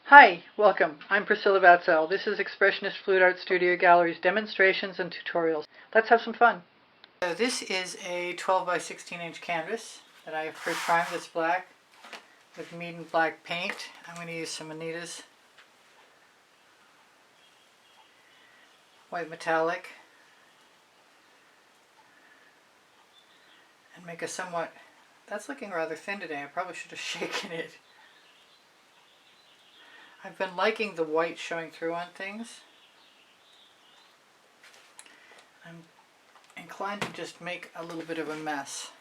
Hi, welcome. I'm Priscilla Batzell. This is Expressionist Fluid Art Studio Gallery's demonstrations and tutorials. Let's have some fun. So this is a 12 by 16 inch canvas that I have pre-primed. It's black with Meeden Black paint. I'm going to use some Anita's white metallic and make a somewhat, that's looking rather thin today. I probably should have shaken it. I've been liking the white showing through on things. I'm inclined to just make a little bit of a mess.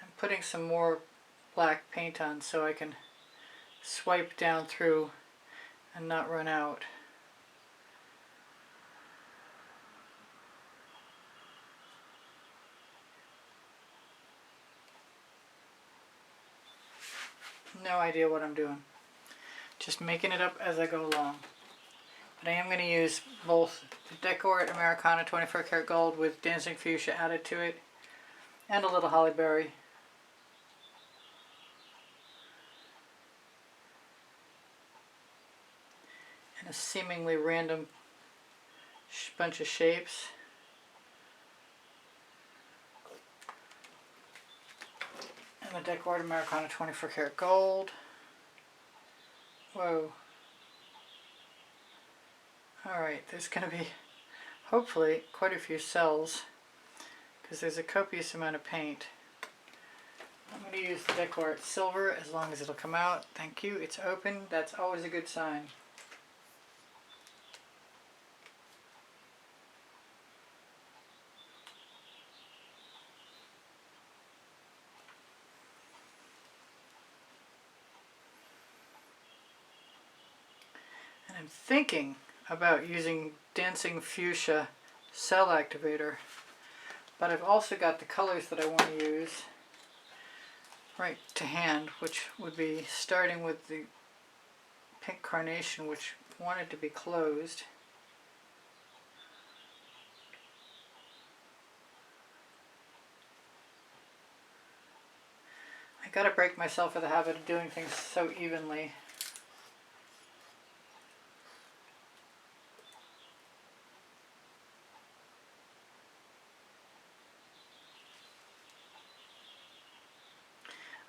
I'm putting some more black paint on so I can swipe down through and not run out. No idea what I'm doing. Just making it up as I go along. But I am going to use both the Deco Americana 24 karat gold with dancing fuchsia added to it and a little holly berry. And a seemingly random bunch of shapes. And the Deco Americana 24 karat gold. Whoa. Alright, there's going to be hopefully quite a few cells because there's a copious amount of paint. I'm going to use the Deco silver as long as it'll come out. Thank you. It's open. That's always a good sign. And I'm thinking about using Dancing Fuchsia Cell Activator, but I've also got the colors that I want to use right to hand, which would be starting with the pink Carnation, which wanted to be closed. I gotta break myself of the habit of doing things so evenly.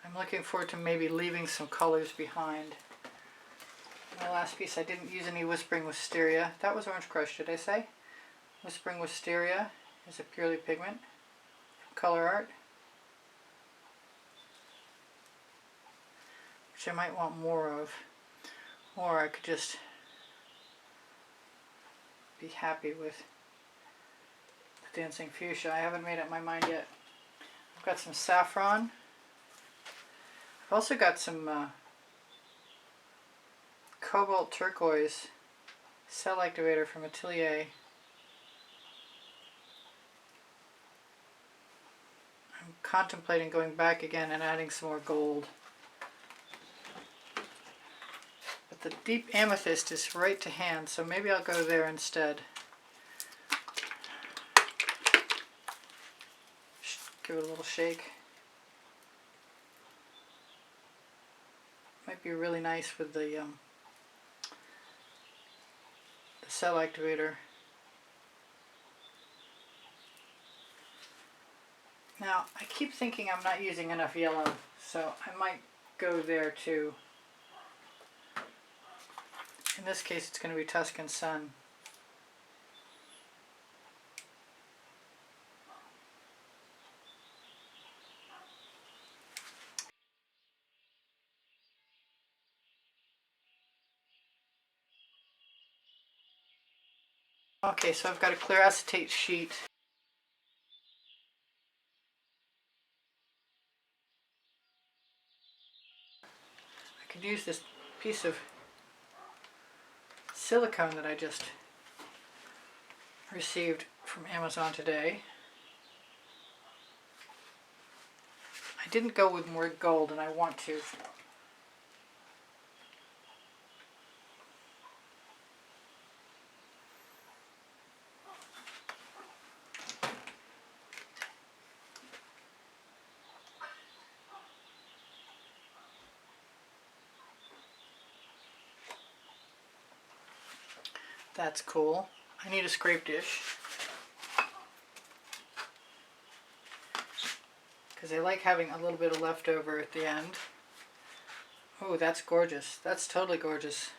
I'm looking forward to maybe leaving some colors behind. My last piece, I didn't use any Whispering Wisteria. That was Orange Crush, did I say? Whispering Wisteria is a purely pigment from Colourarte, which I might want more of. Or I could just be happy with the Dancing Fuchsia. I haven't made up my mind yet. I've got some saffron. I've also got some cobalt turquoise cell activator from Atelier. I'm contemplating going back again and adding some more gold. But the deep amethyst is right to hand, so maybe I'll go there instead. Give it a little shake. Might be really nice with the cell activator. Now, I keep thinking I'm not using enough yellow, so I might go there too. In this case, it's going to be Tuscan Sun. Okay, so I've got a clear acetate sheet. I could use this piece of silicone that I just received from Amazon today. I didn't go with more gold, and I want to. That's cool. I need a scrape dish. Because I like having a little bit of leftover at the end. Oh, that's gorgeous. That's totally gorgeous.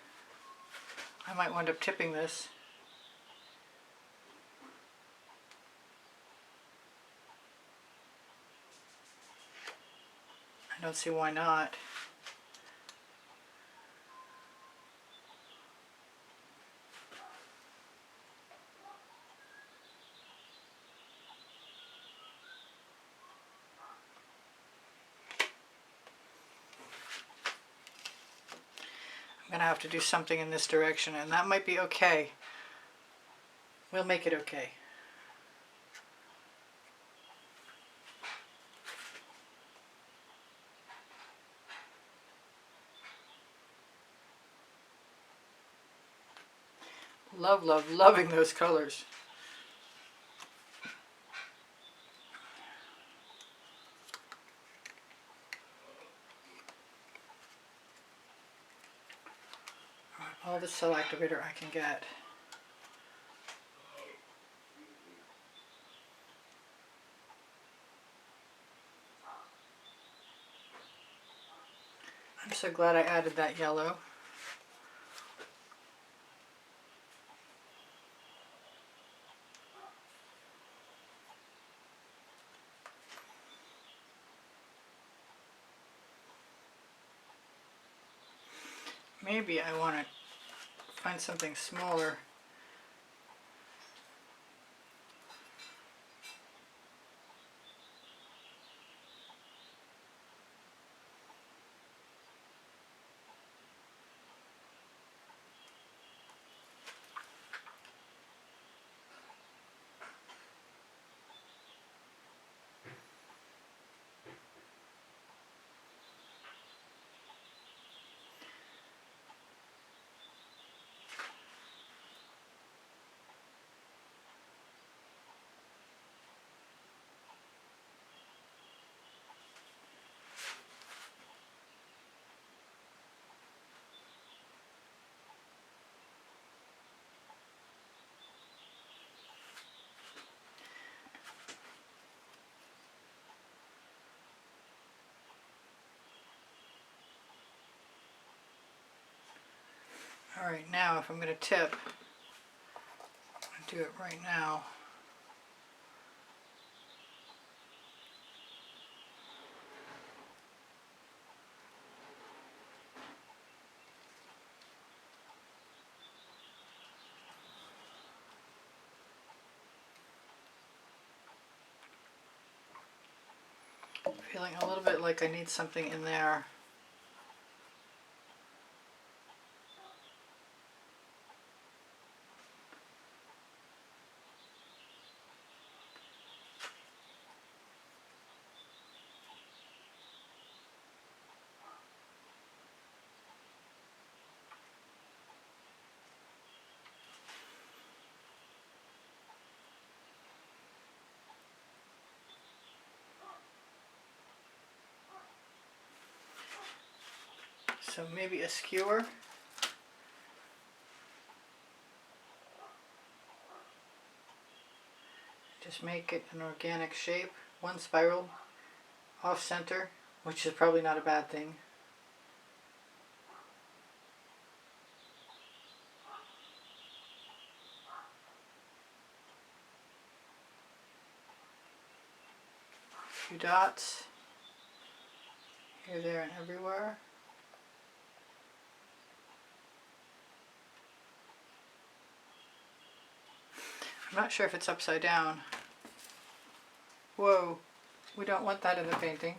I might wind up tipping this. I don't see why not. I'm gonna have to do something in this direction, and that might be okay. We'll make it okay. Love, love, loving those colors. All the cell activator I can get. I'm so glad I added that yellow. Maybe I want to find something smaller. Alright, now if I'm going to tip, I'll do it right now. Feeling a little bit like I need something in there. So maybe a skewer. Just make it an organic shape. One spiral off center, which is probably not a bad thing. A few dots here, there, and everywhere. I'm not sure if it's upside down. Whoa, we don't want that in the painting.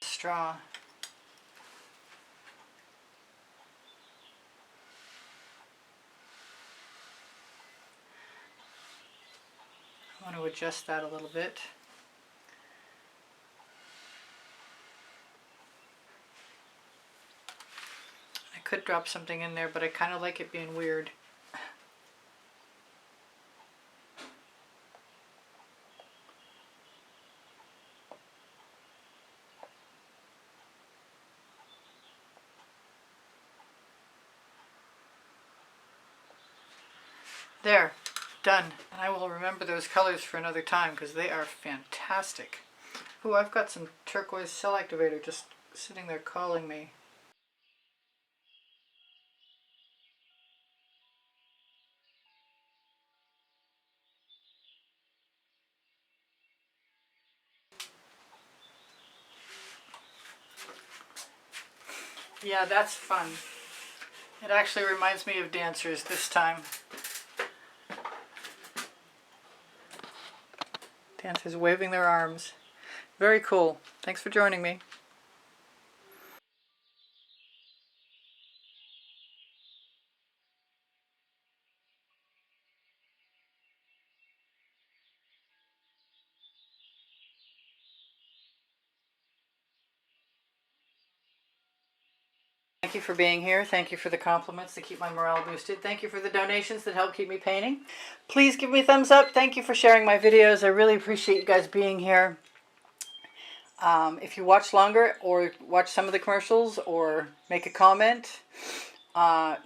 Straw. I want to adjust that a little bit. I could drop something in there, but I kind of like it being weird. There, done. And I will remember those colors for another time because they are fantastic. Ooh, I've got some turquoise cell activator just sitting there calling me. Yeah, that's fun. It actually reminds me of dancers this time. Dancers waving their arms. Very cool. Thanks for joining me. Thank you for being here. Thank you for the compliments that keep my morale boosted. Thank you for the donations that help keep me painting. Please give me a thumbs up. Thank you for sharing my videos. I really appreciate you guys being here. If you watch longer or watch some of the commercials or make a comment,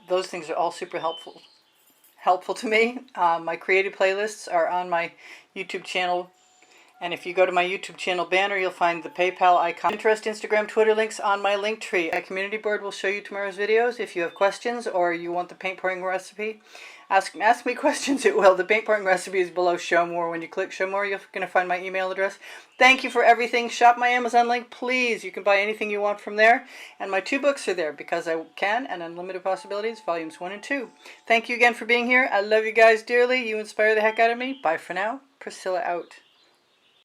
those things are all super helpful to me. My creative playlists are on my YouTube channel. And if you go to my YouTube channel banner, you'll find the PayPal icon. Pinterest, Instagram, Twitter links on my link tree. My community board will show you tomorrow's videos. If you have questions or you want the paint pouring recipe, ask me questions, it will. The paint pouring recipe is below Show More. When you click Show More, you're going to find my email address. Thank you for everything. Shop my Amazon link, please. You can buy anything you want from there. And my 2 books are there, Because I Can and Unlimited Possibilities, volumes 1 and 2. Thank you again for being here. I love you guys dearly. You inspire the heck out of me. Bye for now. Priscilla out.